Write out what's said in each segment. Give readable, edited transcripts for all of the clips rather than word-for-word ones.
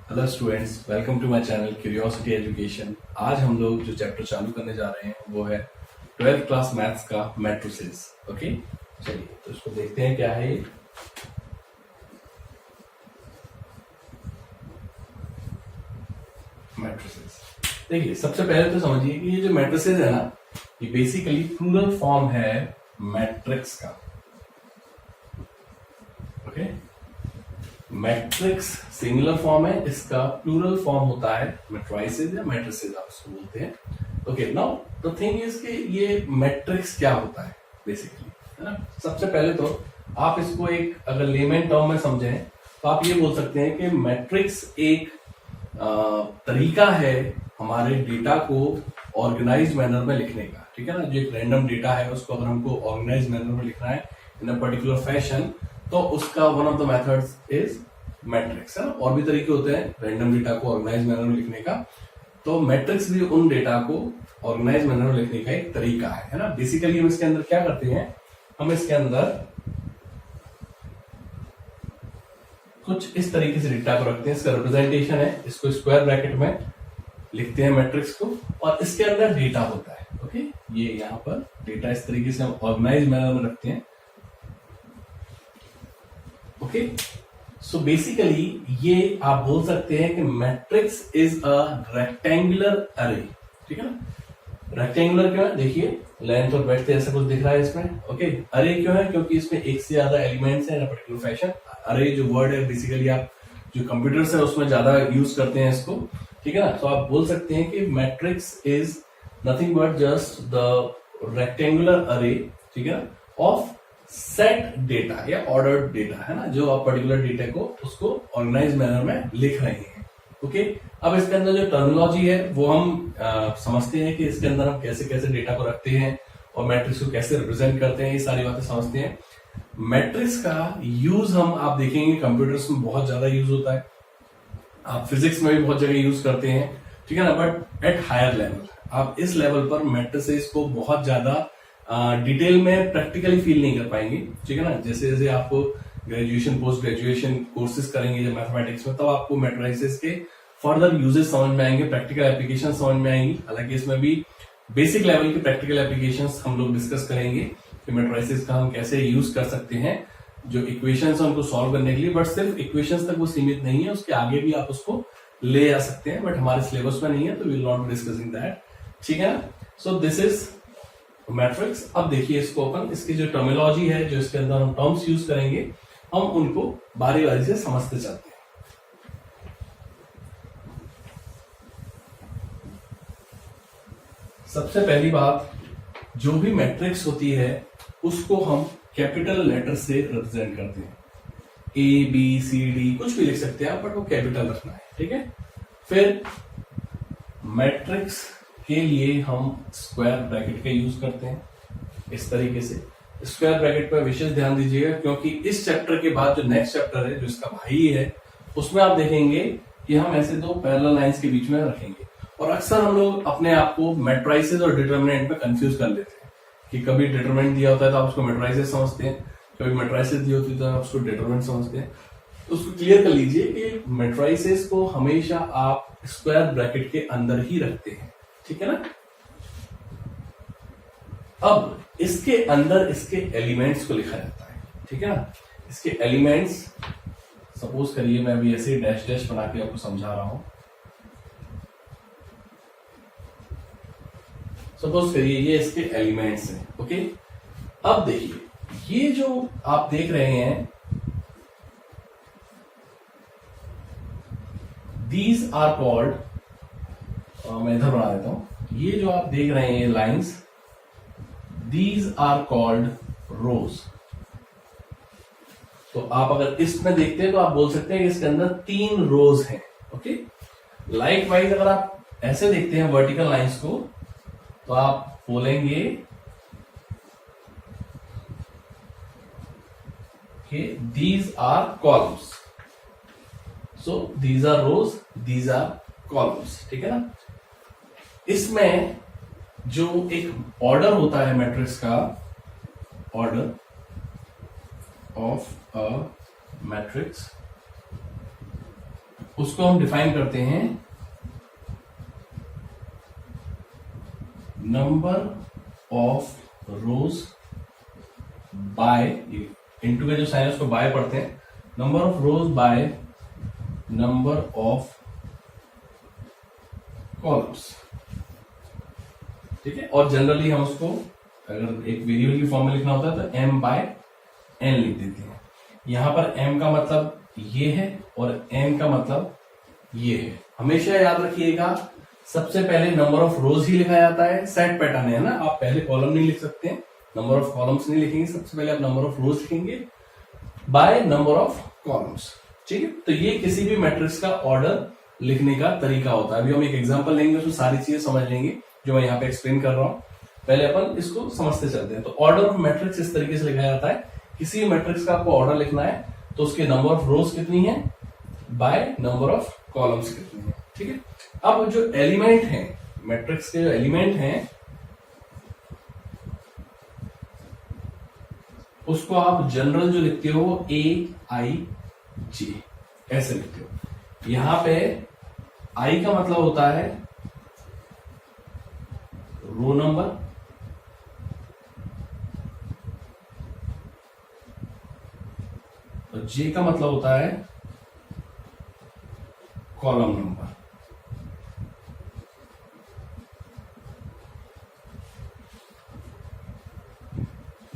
Hello students, welcome to my channel curiosity education. आज हम लोग जो चैप्टर चालू करने जा रहे हैं वो है 12th क्लास मैथ्स का मैट्रिसेस। ओके, चलिए तो इसको देखते हैं क्या है ये। मैट्रिसेस, देखिए सबसे पहले तो समझिए कि ये जो मैट्रिसेस है ना, ये बेसिकली प्लूरल फॉर्म है मैट्रिक्स का। ओके, मैट्रिक्स सिंगुलर फॉर्म है, इसका प्लूरल फॉर्म होता है मैट्राइसेस या मैट्रिसेस आप इसको बोलते हैं। Okay, now the thing is कि ये मैट्रिक्स क्या होता है बेसिकली, है ना। सबसे पहले तो आप इसको एक अगर लेमन टर्म में समझें तो आप ये बोल सकते हैं कि मैट्रिक्स एक तरीका है हमारे डेटा को ऑर्गेनाइज मैनर में लिखने का। ठीक है ना, जो एक रैंडम डेटा है उसको अगर हमको ऑर्गेनाइज मैनर में लिखना है इन अ पर्टिकुलर फैशन, तो उसका one of the methods is matrix, है ना। और भी तरीके होते हैं रैंडम डेटा को ऑर्गेनाइज मैनर में लिखने का, तो मैट्रिक्स भी उन डेटा को ऑर्गेनाइज मैनर में लिखने का एक तरीका है ना। बेसिकली हम इसके अंदर क्या करते हैं, हम इसके अंदर कुछ इस तरीके से डेटा को रखते हैं। इसका रिप्रेजेंटेशन है, इसको स्क्वायर ब्रैकेट में लिखते हैं मैट्रिक्स को, और इसके अंदर डेटा होता है। ओके, ये यहाँ पर डेटा इस तरीके से हम ऑर्गेनाइज मैनर में रखते हैं। ओके, सो बेसिकली ये आप बोल सकते हैं कि मैट्रिक्स इज अ रेक्टेंगुलर अरे। ठीक है ना, रेक्टेंगुलर क्यों है, देखिए लेंथ और ब्रेड्थ ऐसा कुछ दिख रहा है इसमें। ओके, अरे क्यों है, क्योंकि इसमें एक से ज्यादा एलिमेंट्स हैं इन पर्टिकुलर फैशन। अरे जो वर्ड है बेसिकली आप जो कंप्यूटर्स है उसमें ज्यादा यूज करते हैं इसको। ठीक है ना, तो आप बोल सकते हैं कि matrix is nothing but just the rectangular अरे, ठीक है ना, ऑफ सेट डेटा या ऑर्डर्ड डेटा, है ना, जो आप पर्टिकुलर डेटा को उसको ऑर्गेनाइज मैनर में लिख रहे हैं। ओके, अब इसके अंदर जो टर्मिनोलॉजी है वो हम समझते हैं कि इसके अंदर हम कैसे कैसे डेटा को रखते हैं और मैट्रिक्स को कैसे रिप्रेजेंट करते हैं, ये सारी बातें समझते हैं। मैट्रिक्स का यूज हम आप देखेंगे कंप्यूटर्स में बहुत ज्यादा यूज होता है, आप फिजिक्स में भी बहुत जगह यूज करते हैं। ठीक है ना, बट एट हायर लेवल आप इस लेवल पर मैट्रिसेस को बहुत ज्यादा डिटेल में प्रैक्टिकली फील नहीं कर पाएंगे। ठीक है ना, जैसे जैसे आपको ग्रेजुएशन पोस्ट ग्रेजुएशन कोर्सेज करेंगे जब मैथमेटिक्स में, तब आपको मैट्रिसेस के फर्दर यूजेस समझ में आएंगे, प्रैक्टिकल एप्लीकेशन समझ में आएंगी। हालांकि इसमें भी बेसिक लेवल की प्रैक्टिकल एप्लीकेशंस हम लोग डिस्कस करेंगे कि मैट्रिसेस का हम कैसे यूज कर सकते हैं जो इक्वेशंस है उनको सॉल्व करने के लिए। बट सिर्फ इक्वेशंस तक वो सीमित नहीं है, उसके आगे भी आप उसको ले आ सकते हैं, बट हमारे सिलेबस में नहीं है तो will not be discussing that. ठीक है ना, सो दिस इज मैट्रिक्स। अब देखिए इसको अपन, इसकी जो टर्मिनोलॉजी है, जो इसके अंदर हम टर्म्स यूज करेंगे, हम उनको बारी बारी से समझते चलते हैं। सबसे पहली बात, जो भी मैट्रिक्स होती है उसको हम कैपिटल लेटर से रिप्रेजेंट करते हैं। ए बी सी डी कुछ भी लिख सकते हैं आप, बट वो कैपिटल रखना है। ठीक है, फिर मैट्रिक्स के लिए हम स्क्वायर ब्रैकेट का यूज करते हैं इस तरीके से। स्क्वायर ब्रैकेट पर विशेष ध्यान दीजिएगा, क्योंकि इस चैप्टर के बाद जो नेक्स्ट चैप्टर है जो इसका भाई है, उसमें आप देखेंगे कि हम ऐसे दो पैरेलल लाइंस के बीच में रखेंगे। और अक्सर हम लोग अपने आप को मैट्राइसेस और डिटरमिनेंट में कंफ्यूज कर लेते हैं कि कभी डिटरमिनेंट दिया होता है तो आप उसको मैट्राइसेस समझते हैं, कभी मैट्राइसेस दी होती है तो आप उसको डिटरमिनेंट समझते हैं। तो उसको क्लियर कर लीजिए कि मैट्राइसेस को हमेशा आप स्क्वायर ब्रैकेट के अंदर ही रखते हैं। ठीक है ना, अब इसके अंदर इसके एलिमेंट्स को लिखा जाता है। ठीक है ना, इसके एलिमेंट्स, सपोज करिए मैं अभी ऐसे डैश डैश बना के आपको समझा रहा हूं। सपोज करिए ये इसके एलिमेंट्स हैं। ओके, अब देखिए ये जो आप देख रहे हैं, दीज आर कॉल्ड, मैं इधर बना देता हूं, ये जो आप देख रहे हैं लाइंस, दीज आर कॉल्ड रोज। तो आप अगर इसमें देखते हैं तो आप बोल सकते हैं कि इसके अंदर 3 रोज हैं। ओके, लाइकवाइज अगर आप ऐसे देखते हैं वर्टिकल लाइंस को, तो आप बोलेंगे कि these are columns. So these are rows, these are columns. ठीक है ना, इसमें जो एक ऑर्डर होता है मैट्रिक्स का, ऑर्डर ऑफ अ मैट्रिक्स, उसको हम डिफाइन करते हैं number of rows by, into का जो साइन है उसको बाय पढ़ते हैं, number of rows by number of columns. ठीक है, और जनरली हम उसको अगर एक वेरिएबल की फॉर्म में लिखना होता है तो m बाय n लिख देते हैं। यहां पर m का मतलब ये है और n का मतलब ये है। हमेशा याद रखिएगा सबसे पहले नंबर ऑफ रोज ही लिखा जाता है, सेट पैटर्न है ना, आप पहले कॉलम नहीं लिख सकते हैं, नंबर ऑफ कॉलम्स नहीं लिखेंगे, सबसे पहले आप नंबर ऑफ रोज लिखेंगे बाय नंबर ऑफ कॉलम्स। ठीक है, तो ये किसी भी मैट्रिक्स का ऑर्डर लिखने का तरीका होता है। अभी हम एक एग्जांपल लेंगे, उसमें सारी चीजें समझ लेंगे जो मैं यहाँ पे एक्सप्लेन कर रहा हूँ। पहले अपन इसको समझते चलते हैं। तो ऑर्डर ऑफ मैट्रिक्स इस तरीके से लिखा जाता है, किसी भी मैट्रिक्स का आपको ऑर्डर लिखना है तो उसके नंबर ऑफ रोज कितनी है बाय नंबर ऑफ कॉलम्स कितनी है। ठीक है, अब जो एलिमेंट है मैट्रिक्स के, जो एलिमेंट हैं उसको आप जनरल जो लिखते हो AIJ ऐसे लिखते हो। यहां पे I का मतलब होता है रो नंबर, और J का मतलब होता है कॉलम नंबर।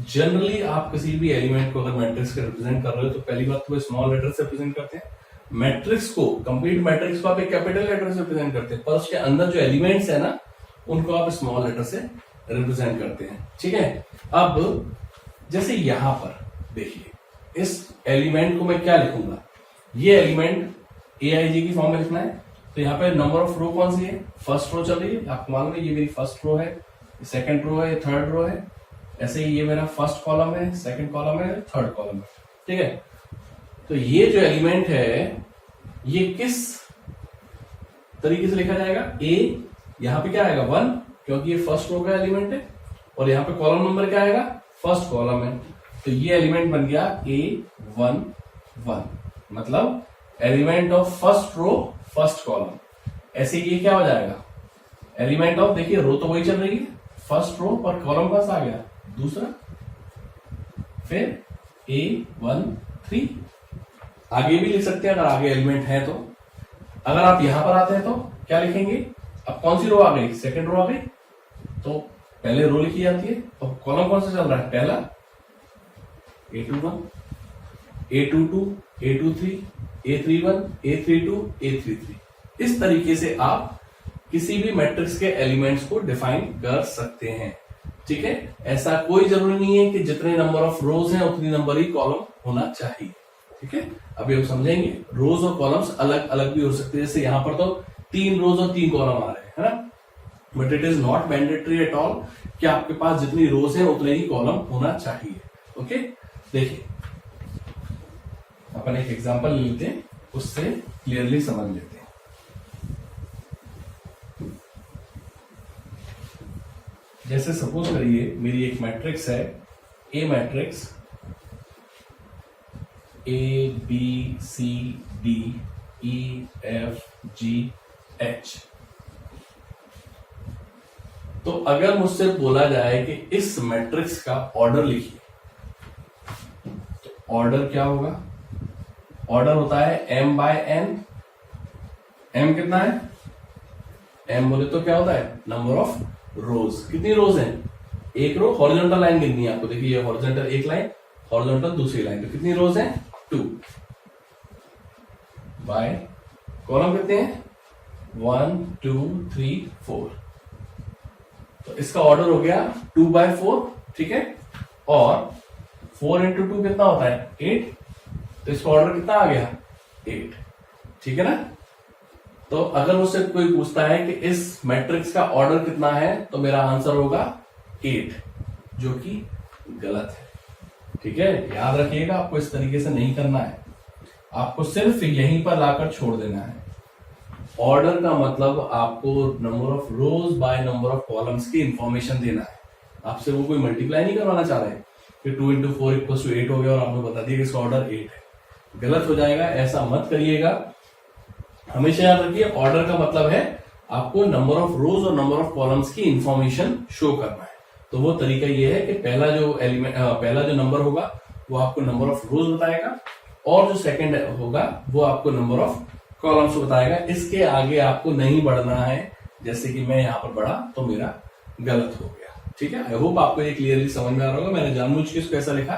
जनरली आप किसी भी एलिमेंट को अगर मैट्रिक्स का रिप्रेजेंट कर रहे हो तो पहली बात तो स्मॉल लेटर से रिप्रेजेंट करते हैं। मैट्रिक्स को, कंप्लीट मैट्रिक्स को आप एक कैपिटल लेटर से रिप्रेजेंट करते हैं, पर उसके अंदर जो एलिमेंट्स है ना उनको आप स्मॉल लेटर से रिप्रेजेंट करते हैं। ठीक है, अब जैसे यहां पर देखिए, इस एलिमेंट को मैं क्या लिखूंगा, ये एलिमेंट AIJ की फॉर्म में लिखना है, तो यहाँ पे नंबर ऑफ रो कौन सी है, फर्स्ट रो चल रही है, आपको मालूम है ये मेरी फर्स्ट रो है, सेकंड रो है, थर्ड रो है, ऐसे ही ये मेरा फर्स्ट कॉलम है, सेकंड कॉलम है, थर्ड कॉलम है। ठीक है, तो ये जो एलिमेंट है ये किस तरीके से लिखा जाएगा, A यहां पे क्या आएगा 1, क्योंकि ये फर्स्ट रो का एलिमेंट है, और यहाँ पे कॉलम नंबर क्या आएगा, फर्स्ट कॉलम है, तो ये एलिमेंट बन गया A11, मतलब element of first row first column. ऐसे ये क्या हो जाएगा, एलिमेंट ऑफ, देखिए रो तो वही चल रही है फर्स्ट रो, पर कॉलम कौन सा आ गया, दूसरा, फिर A13। आगे भी लिख सकते हैं अगर आगे एलिमेंट है तो। अगर आप यहां पर आते हैं तो क्या लिखेंगे, अब कौन सी रो आ गई, सेकंड रो आ गई, तो पहले रो लिखी जाती है, तो कॉलम कौन सा चल रहा है, पहला A21, A22, A23, A31, A32, A33। इस तरीके से आप किसी भी मैट्रिक्स के एलिमेंट्स को डिफाइन कर सकते हैं। ठीक है, ऐसा कोई जरूरी नहीं है कि जितने नंबर ऑफ रोज हैं उतनी नंबर ही कॉलम होना चाहिए। ठीक है, अभी हम समझेंगे रोज और कॉलम्स अलग अलग भी हो सकते हैं। जैसे यहां पर तो 3 रोज और 3 कॉलम आ रहे हैं, है ना, but it is not mandatory at all कि आपके पास जितनी रोज है उतने ही कॉलम होना चाहिए। ओके, देखिए अपन एक एग्जांपल लेते हैं, उससे क्लियरली समझ लेते हैं। जैसे सपोज करिए मेरी एक मैट्रिक्स है, ए मैट्रिक्स ABCDEFGH। तो अगर मुझसे बोला जाए कि इस मैट्रिक्स का ऑर्डर लिखिए, तो ऑर्डर क्या होगा, ऑर्डर होता है M बाय N। M कितना है, M बोले तो क्या होता है, नंबर ऑफ रोज। कितनी रोज हैं, एक रो, हॉरिजॉन्टल लाइन गिननी है आपको, देखिए ये हॉरिजॉन्टल एक लाइन, हॉरिजॉन्टल दूसरी लाइन, तो कितनी रोज हैं 2, बाय कॉलम कितने हैं 1 2 3 4, तो इसका ऑर्डर हो गया 2/4। ठीक है, और 4 into 2 कितना होता है 8, तो इसका ऑर्डर कितना आ गया 8। ठीक है ना, तो अगर मुझसे कोई पूछता है कि इस मैट्रिक्स का ऑर्डर कितना है, तो मेरा आंसर होगा 8, जो कि गलत है। ठीक है, याद रखिएगा आपको इस तरीके से नहीं करना है, आपको सिर्फ यहीं पर लाकर छोड़ देना है। ऑर्डर का मतलब आपको number of rows by number of columns की इंफॉर्मेशन देना है। आपसे वो कोई मल्टीप्लाई नहीं करवाना चाह रहे कि 2 into 4 = 8 हो गया और आपने बता दिया कि इसका ऑर्डर 8 है, गलत हो जाएगा, ऐसा मत करिएगा। हमेशा याद रखिए ऑर्डर का मतलब है आपको नंबर ऑफ रोज और नंबर ऑफ कॉलम्स की इंफॉर्मेशन शो करना है। तो वो तरीका ये है कि पहला जो नंबर होगा वो आपको नंबर ऑफ रोज बताएगा और जो सेकंड होगा वो आपको नंबर ऑफ कॉलम्स बताएगा। इसके आगे आपको नहीं बढ़ना है, जैसे कि मैं यहां पर बढ़ा तो मेरा गलत हो गया। ठीक है, आई होप आपको ये क्लियरली समझ में आ रहा होगा। मैंने जानबूझ के इसको ऐसा लिखा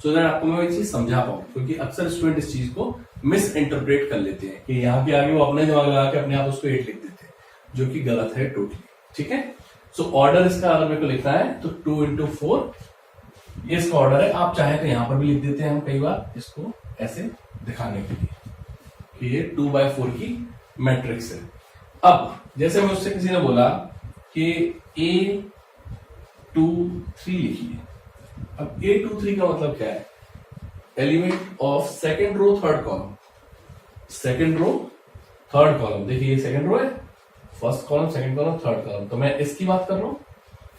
सो दैट आपको मैं ये चीज समझा पाऊं, क्योंकि अक्सर स्टूडेंट इस चीज को मिस इंटरप्रेट कर लेते हैं कि यहाँ पे आगे वो अपने दिमाग लगा के अपने आप उसको 8 लिख देते हैं, जो कि गलत है टोटली। ठीक है, सो ऑर्डर इसका अगर मेरे को लिखना है तो 2 into 4 ये इसका ऑर्डर है। आप चाहे तो यहां पर भी लिख देते हैं हम कई बार इसको ऐसे दिखाने के लिए कि ये 2/4 की मैट्रिक्स है। अब जैसे मुझसे किसी ने बोला कि A23 लिखिए। अब A23 का मतलब क्या है? Element of second row third column, second row third column. देखिए ये सेकेंड रो है, first column second column third column, तो मैं इसकी बात कर रहा हूं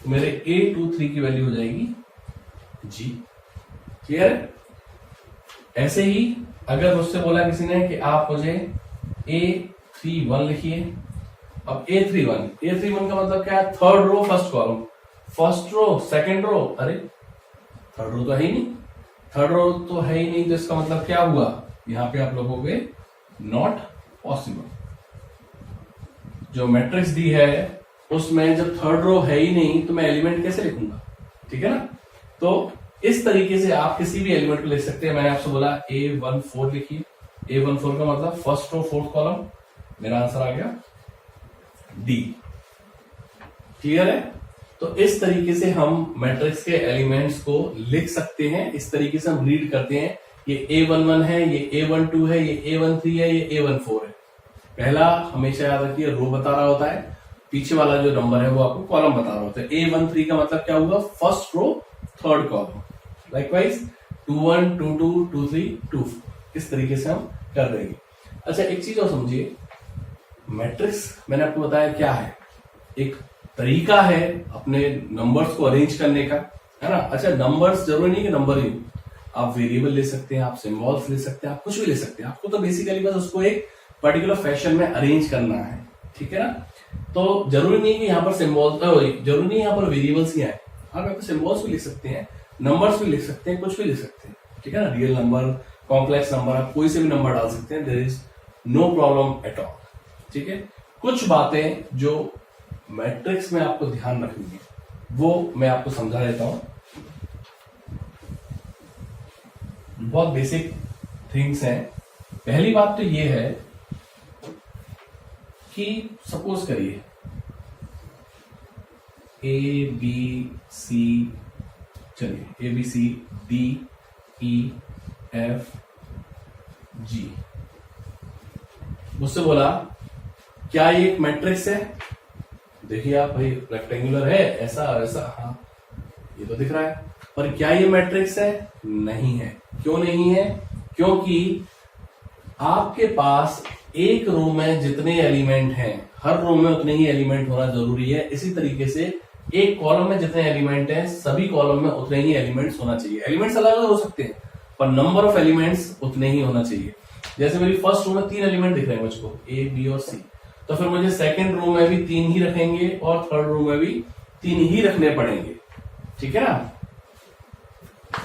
तो मेरे A23 की वैल्यू हो जाएगी G। क्लियर है? ऐसे ही अगर मुझसे बोला किसी ने कि आप मुझे A31 लिखिए। अब A31 का मतलब क्या है? Third row first column, first row second row, अरे थर्ड रो तो है ही नहीं, थर्ड रो तो है ही नहीं, तो इसका मतलब क्या हुआ? यहां पे आप लोगोगे नॉट पॉसिबल। जो मैट्रिक्स दी है उसमें जब थर्ड रो है ही नहीं तो मैं एलिमेंट कैसे लिखूंगा? ठीक है ना? तो इस तरीके से आप किसी भी एलिमेंट को लिख सकते हैं। मैंने आपसे बोला A14 लिखिए। A14 का मतलब फर्स्ट रो फोर्थ कॉलम, मेरा आंसर आ गया D। क्लियर है? तो इस तरीके से हम मैट्रिक्स के एलिमेंट्स को लिख सकते हैं। इस तरीके से हम रीड करते हैं, ये A11 है, ये A12 है, ये A13 है, ये A14 है। पहला हमेशा याद रखिए रो बता रहा होता है, पीछे वाला जो नंबर है वो आपको कॉलम बता रहा होता है। A13 का मतलब क्या हुआ? First row third column. Likewise 21, 22, 23, 24 इस तरीके से हम कर देंगे। अच्छा एक चीज और समझिए, मैट्रिक्स मैंने आपको बताया क्या है, एक तरीका है अपने नंबर्स को अरेंज करने का, है ना? अच्छा नंबर्स जरूरी नहीं कि नंबर ही, आप वेरिएबल ले सकते हैं, आप सिंबल्स ले सकते हैं, आप कुछ भी ले सकते हैं। आपको तो बेसिकली बस उसको एक पर्टिकुलर फैशन में अरेंज करना है। ठीक है ना? तो जरूरी नहीं कि यहाँ पर सिंबल्स, जरूरी नहीं यहाँ पर वेरिएबल्स ही आए, आप यहाँ पर सिंबल्स भी लिख सकते हैं, नंबर्स भी लिख सकते हैं, कुछ भी लिख सकते हैं। ठीक है ना? रियल नंबर, कॉम्प्लेक्स नंबर, आप कोई से भी नंबर डाल सकते हैं, there is no problem at all. ठीक है, कुछ बातें जो मैट्रिक्स में आपको ध्यान रखनी है वो मैं आपको समझा देता हूं। बहुत बेसिक थिंग्स हैं। पहली बात तो ये है कि सपोज करिए ABC, चलिए ABC DEF G, मुझसे बोला क्या ये एक मैट्रिक्स है? देखिए आप भाई रेक्टेंगुलर है, ऐसा ऐसा, हाँ ये तो दिख रहा है, पर क्या ये मैट्रिक्स है? नहीं है। क्यों नहीं है? क्योंकि आपके पास एक रो में जितने एलिमेंट हैं हर रो में उतने ही एलिमेंट होना जरूरी है। इसी तरीके से एक कॉलम में जितने एलिमेंट हैं सभी कॉलम में उतने ही एलिमेंट्स होना चाहिए। एलिमेंट्स अलग अलग हो सकते हैं पर नंबर ऑफ एलिमेंट्स उतने ही होना चाहिए। जैसे मेरी फर्स्ट रो में 3 एलिमेंट दिख रहे हैं मुझको, A, B और C, तो फिर मुझे सेकंड रो में भी 3 ही रखेंगे और थर्ड रो में भी 3 ही रखने पड़ेंगे। ठीक है ना?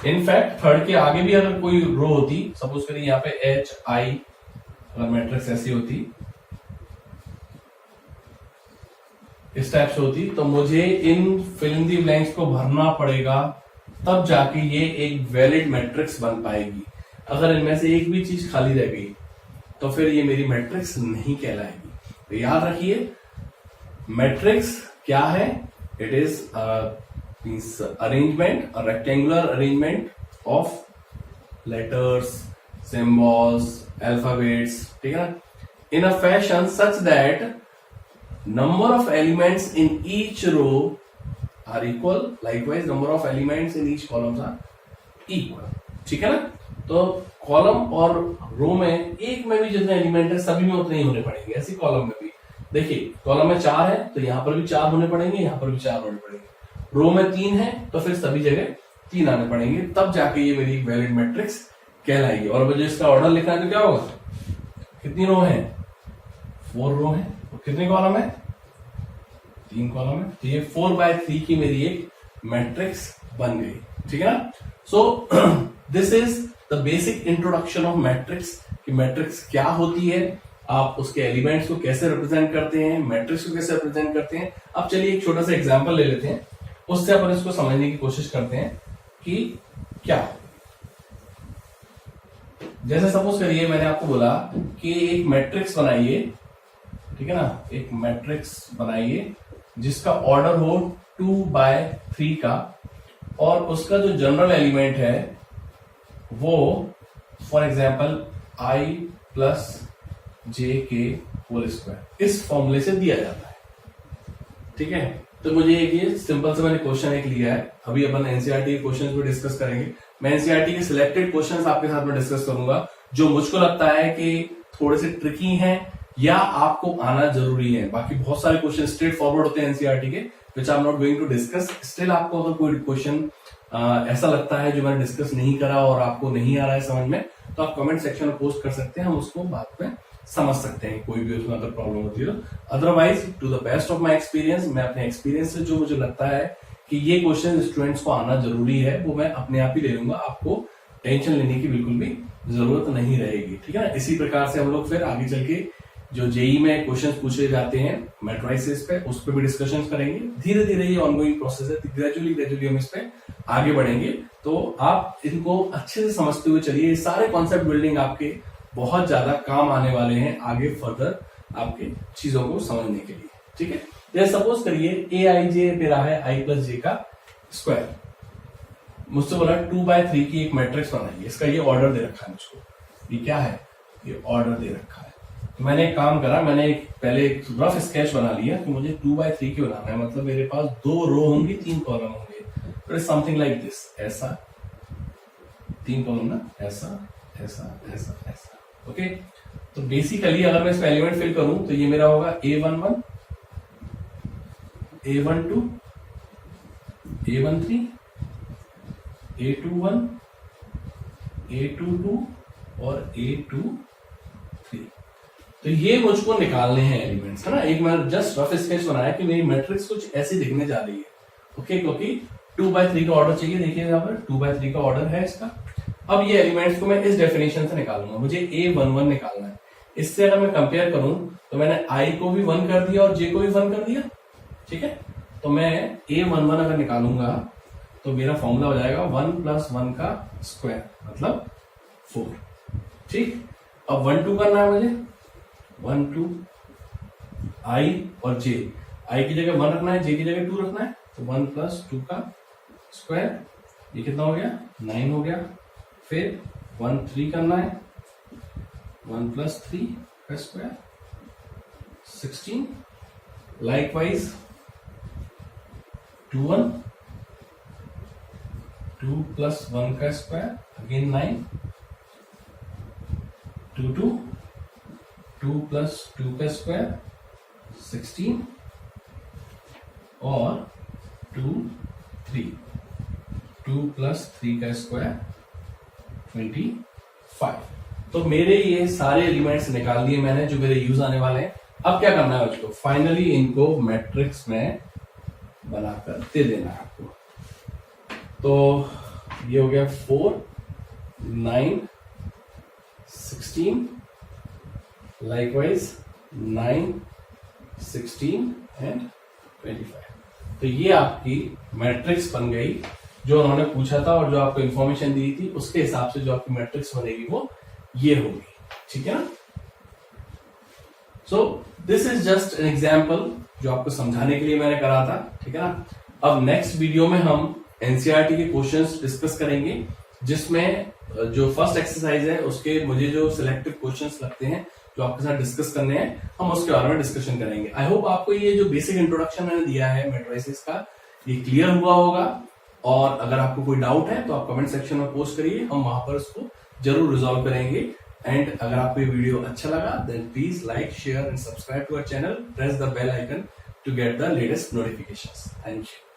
इनफैक्ट थर्ड के आगे भी अगर कोई रो होती, सपोज करिए यहाँ पे HI, अगर मैट्रिक्स ऐसी होती, इस टाइप से होती, तो मुझे इन फिल इन दी ब्लैंक्स को भरना पड़ेगा, तब जाके ये एक वैलिड मैट्रिक्स बन पाएगी। अगर इनमें से एक भी चीज खाली रह गई तो फिर ये मेरी मैट्रिक्स नहीं कहलाएगी। तो याद रखिए मैट्रिक्स क्या है? It is arrangement, rectangular arrangement of letters, symbols, alphabets, ठीक है ना, in a fashion such that number of elements in each row are equal, likewise number of elements in each column are equal। ठीक है ना? तो column और रो में एक में भी जितने एलिमेंट है सभी में उतने ही होने पड़ेंगे। ऐसी कॉलम में भी देखिए, कॉलम में 4 है तो यहां पर भी 4 होने पड़ेंगे, यहां पर भी 4 होने पड़ेंगे। रो में 3 है तो फिर सभी जगह 3 आने पड़ेंगे, तब जाके ये मेरी वैलिड मैट्रिक्स कहलाएगी। और मुझे इसका ऑर्डर लिखना है तो क्या होगा? कितनी रो है? 4 रो है, तो कितने कॉलम है? 3 कॉलम है। तो ये 4/3 की मेरी एक मैट्रिक्स बन गई, ठीक है ना। So this is the basic introduction of matrix, कि मैट्रिक्स क्या होती है, आप उसके एलिमेंट्स को कैसे रिप्रेजेंट करते हैं, मैट्रिक्स को कैसे रिप्रेजेंट करते हैं। अब चलिए एक छोटा सा एग्जांपल ले लेते हैं, उससे अपन इसको समझने की कोशिश करते हैं कि क्या। जैसे सपोज करिए मैंने आपको बोला कि एक मैट्रिक्स बनाइए, ठीक है ना, एक मैट्रिक्स बनाइए जिसका ऑर्डर हो 2/3 का, और उसका जो जनरल एलिमेंट है वो फॉर एग्जाम्पल i प्लस जे के होल स्क्वायर इस फॉर्मूले से दिया जाता है, ठीक है। तो मुझे एक ये सिंपल से मैंने क्वेश्चन एक लिया है, अभी अपन एनसीईआरटी के क्वेश्चंस को डिस्कस करेंगे। मैं एनसीईआरटी के सिलेक्टेड क्वेश्चंस आपके साथ में डिस्कस करूंगा जो मुझको लगता है कि थोड़े से ट्रिकी हैं या आपको आना जरूरी है। बाकी बहुत सारे क्वेश्चन स्ट्रेट फॉरवर्ड होते हैं एनसीईआरटी के, which I am not going to discuss. Still आपको अगर कोई क्वेश्चन ऐसा लगता है जो मैंने डिस्कस नहीं करा और आपको नहीं आ रहा है समझ में, तो आप कमेंट सेक्शन में पोस्ट कर सकते हैं, हम उसको बाद में समझ सकते हैं, कोई भी उसमें अगर प्रॉब्लम होती है। Otherwise to the best of my experience, मैं अपने एक्सपीरियंस से जो मुझे लगता है कि ये क्वेश्चन स्टूडेंट्स को आना जरूरी है, वो मैं अपने आप ही ले लूंगा, आपको टेंशन लेने की बिल्कुल भी जरूरत नहीं रहेगी, ठीक है ना। इसी प्रकार से हम लोग फिर आगे चल के जो जेई में क्वेश्चंस पूछे जाते हैं मैट्रिसेस पे, उस पर भी डिस्कशन करेंगे। धीरे धीरे ये ऑनगोइंग प्रोसेस है, ग्रेजुअली हम इस पे आगे बढ़ेंगे। तो आप इनको अच्छे से समझते हुए चलिए, सारे कॉन्सेप्ट बिल्डिंग आपके बहुत ज्यादा काम आने वाले हैं आगे फर्दर आपके चीजों को समझने के लिए, ठीक है। जैसे सपोज करिए ए आई जे मेरा है i प्लस जे का स्क्वायर, मुझसे बोला 2/3 की एक मैट्रिक्स बनाइए, इसका ये ऑर्डर दे रखा है मुझको, ये क्या है, ये ऑर्डर दे रखा है। तो मैंने एक काम करा, मैंने पहले एक रफ स्केच बना लिया कि मुझे 2/3 की बनाना है, मतलब मेरे पास 2 रो होंगी, 3 कॉलम होंगे, समथिंग लाइक दिस, ऐसा 3 कॉलम ना, ऐसा ऐसा ऐसा ऐसा, ओके। तो बेसिकली अगर मैं इसमें एलिमेंट फिल करूं तो ये मेरा होगा A11, A12, A13, A21, A22 और A23। तो ये मुझको निकालने हैं एलिमेंट्स, है ना। एक मैंने जस्ट रफ स्केच बनाया कि मेरी मैट्रिक्स कुछ ऐसी दिखने जा रही है, ओके, क्योंकि 2/3 का ऑर्डर चाहिए। देखिए यहाँ पर 2/3 का ऑर्डर है इसका। अब ये एलिमेंट्स को मैं इस डेफिनेशन से निकालूंगा, मुझे A11 निकालना है। इससे अगर मैं कंपेयर करूं तो मैंने i को भी 1 कर दिया और j को भी 1 कर दिया, ठीक है। तो मैं A11 अगर निकालूंगा तो मेरा फॉर्मूला हो जाएगा 1 + 1 का स्क्वायर, मतलब 4, ठीक। अब 1 2 करना है मुझे, 1 2 i और j, i की जगह 1 रखना है, j की जगह 2 रखना है, तो 1 + 2 का स्क्वायर, ये कितना हो गया, 9 हो गया। फिर 1 3 करना है, 1 + 3 का स्क्वायर 16, लाइकवाइज 2 1, 2 + 1 का स्क्वायर अगेन 9, 2 2, 2 + 2 का स्क्वायर 16 और 2 3, 2 + 3 का स्क्वायर 25। तो मेरे ये सारे एलिमेंट्स निकाल दिए मैंने जो मेरे यूज आने वाले हैं। अब क्या करना है मुझको, फाइनली इनको मैट्रिक्स में बनाकर दे देना है आपको। तो ये हो गया 4 9 16, लाइकवाइज 9 16 एंड 25। तो ये आपकी मैट्रिक्स बन गई जो उन्होंने पूछा था, और जो आपको इंफॉर्मेशन दी थी उसके हिसाब से जो आपकी मैट्रिक्स बनेगी वो ये होगी, ठीक है ना। So this is just an example जो आपको समझाने के लिए मैंने करा था, ठीक है ना। अब नेक्स्ट वीडियो में हम एनसीईआरटी के क्वेश्चंस डिस्कस करेंगे, जिसमें जो फर्स्ट एक्सरसाइज है उसके मुझे जो सिलेक्टिव क्वेश्चंस लगते हैं जो आपके साथ डिस्कस करने हैं, हम उसके बारे में डिस्कशन करेंगे। आई होप आपको ये जो बेसिक इंट्रोडक्शन मैंने दिया है मैट्रिसेस का, ये क्लियर हुआ होगा। और अगर आपको कोई डाउट है तो आप कमेंट सेक्शन में पोस्ट करिए, हम वहां पर उसको जरूर रिजॉल्व करेंगे। एंड अगर आपको ये वीडियो अच्छा लगा then please like share and subscribe to our channel, press the bell icon to get the latest notifications. Thank you.